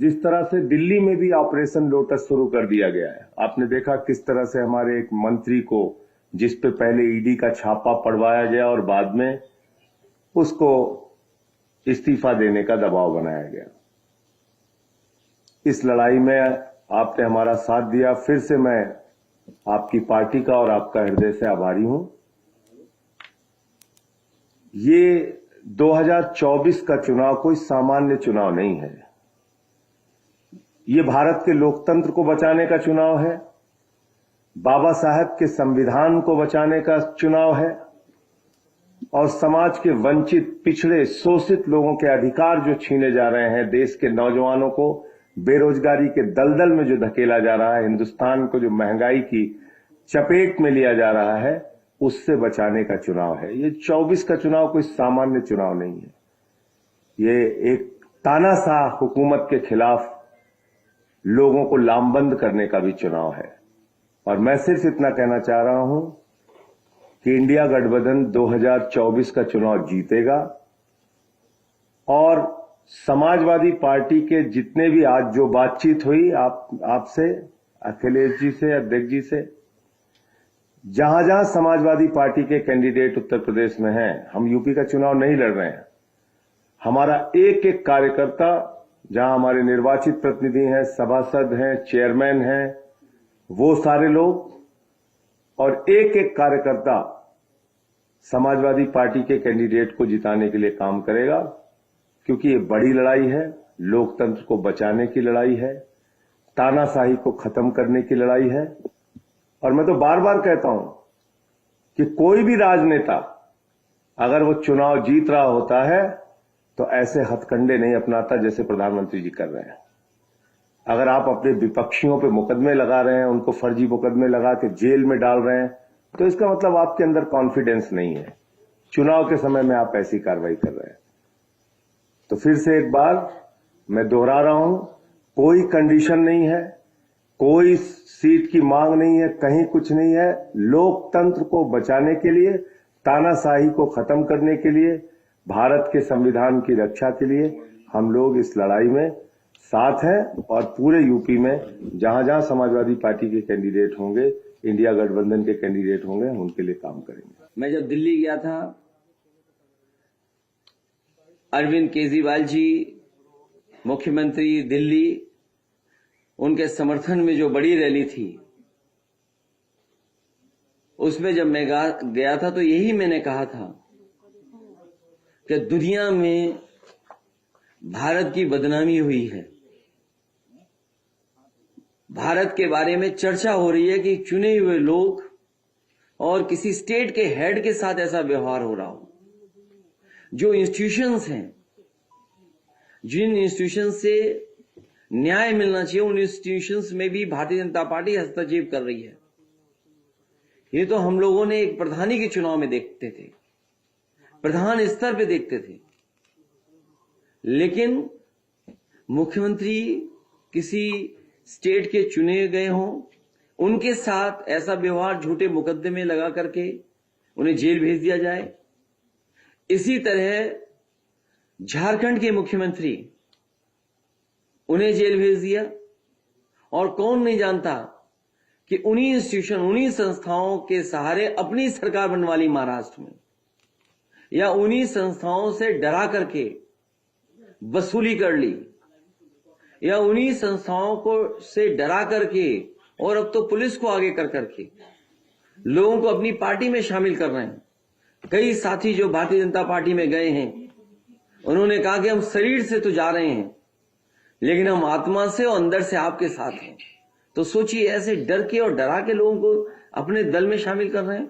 जिस तरह से दिल्ली में भी ऑपरेशन लोटस शुरू कर दिया गया है, आपने देखा किस तरह से हमारे एक मंत्री को, जिस पे पहले ईडी का छापा पड़वाया गया और बाद में उसको इस्तीफा देने का दबाव बनाया गया। इस लड़ाई में आपने हमारा साथ दिया। फिर से मैं आपकी पार्टी का और आपका हृदय से आभारी हूं। ये 2024 का चुनाव कोई सामान्य चुनाव नहीं है। ये भारत के लोकतंत्र को बचाने का चुनाव है, बाबा साहब के संविधान को बचाने का चुनाव है और समाज के वंचित, पिछड़े, शोषित लोगों के अधिकार जो छीने जा रहे हैं, देश के नौजवानों को बेरोजगारी के दलदल में जो धकेला जा रहा है, हिंदुस्तान को जो महंगाई की चपेट में लिया जा रहा है, उससे बचाने का चुनाव है। ये 24 का चुनाव कोई सामान्य चुनाव नहीं है। ये एक तानाशाह हुकूमत के खिलाफ लोगों को लामबंद करने का भी चुनाव है। और मैं सिर्फ इतना कहना चाह रहा हूं कि इंडिया गठबंधन 2024 का चुनाव जीतेगा और समाजवादी पार्टी के जितने भी आज जो बातचीत हुई आपसे, अखिलेश जी से, अध्यक्ष जी से, जहां जहां समाजवादी पार्टी के कैंडिडेट उत्तर प्रदेश में हैं, हम यूपी का चुनाव नहीं लड़ रहे हैं। हमारा एक एक कार्यकर्ता, जहां हमारे निर्वाचित प्रतिनिधि हैं, सभासद हैं, चेयरमैन हैं, वो सारे लोग और एक एक कार्यकर्ता समाजवादी पार्टी के कैंडिडेट को जिताने के लिए काम करेगा, क्योंकि ये बड़ी लड़ाई है, लोकतंत्र को बचाने की लड़ाई है, तानाशाही को खत्म करने की लड़ाई है। और मैं तो बार बार कहता हूं कि कोई भी राजनेता अगर वो चुनाव जीत रहा होता है तो ऐसे हथकंडे नहीं अपनाता जैसे प्रधानमंत्री जी कर रहे हैं। अगर आप अपने विपक्षियों पे मुकदमे लगा रहे हैं, उनको फर्जी मुकदमे लगा के जेल में डाल रहे हैं, तो इसका मतलब आपके अंदर कॉन्फिडेंस नहीं है। चुनाव के समय में आप ऐसी कार्रवाई कर रहे हैं। तो फिर से एक बार मैं दोहरा रहा हूं, कोई कंडीशन नहीं है, कोई सीट की मांग नहीं है, कहीं कुछ नहीं है। लोकतंत्र को बचाने के लिए, तानाशाही को खत्म करने के लिए, भारत के संविधान की रक्षा के लिए हम लोग इस लड़ाई में साथ हैं और पूरे यूपी में जहां जहां समाजवादी पार्टी के कैंडिडेट होंगे, इंडिया गठबंधन के कैंडिडेट होंगे, हम उनके लिए काम करेंगे। मैं जब दिल्ली गया था, अरविंद केजरीवाल जी मुख्यमंत्री दिल्ली, उनके समर्थन में जो बड़ी रैली थी, उसमें जब मैं गया था तो यही मैंने कहा था कि दुनिया में भारत की बदनामी हुई है। भारत के बारे में चर्चा हो रही है कि चुने हुए लोग और किसी स्टेट के हेड के साथ ऐसा व्यवहार हो रहा हो। जो इंस्टीट्यूशंस हैं, जिन इंस्टीट्यूशंस से न्याय मिलना चाहिए, उन इंस्टीट्यूशंस में भी भारतीय जनता पार्टी हस्तक्षेप कर रही है। ये तो हम लोगों ने एक प्रधानी के चुनाव में देखते थे, प्रधान स्तर पे देखते थे, लेकिन मुख्यमंत्री किसी स्टेट के चुने गए हों, उनके साथ ऐसा व्यवहार, झूठे मुकदमे लगा करके उन्हें जेल भेज दिया जाए। इसी तरह झारखंड के मुख्यमंत्री, उन्हें जेल भेज दिया। और कौन नहीं जानता कि उन्हीं इंस्टीट्यूशन, उन्हीं संस्थाओं के सहारे अपनी सरकार बनवा ली महाराष्ट्र में, या उन्हीं संस्थाओं से डरा करके वसूली कर ली, या उन्हीं संस्थाओं को से डरा करके, और अब तो पुलिस को आगे कर करके लोगों को अपनी पार्टी में शामिल कर रहे हैं। कई साथी जो भारतीय जनता पार्टी में गए हैं, उन्होंने कहा कि हम शरीर से तो जा रहे हैं, लेकिन हम आत्मा से और अंदर से आपके साथ हैं। तो सोचिए, ऐसे डर के और डरा के लोगों को अपने दल में शामिल कर रहे हैं।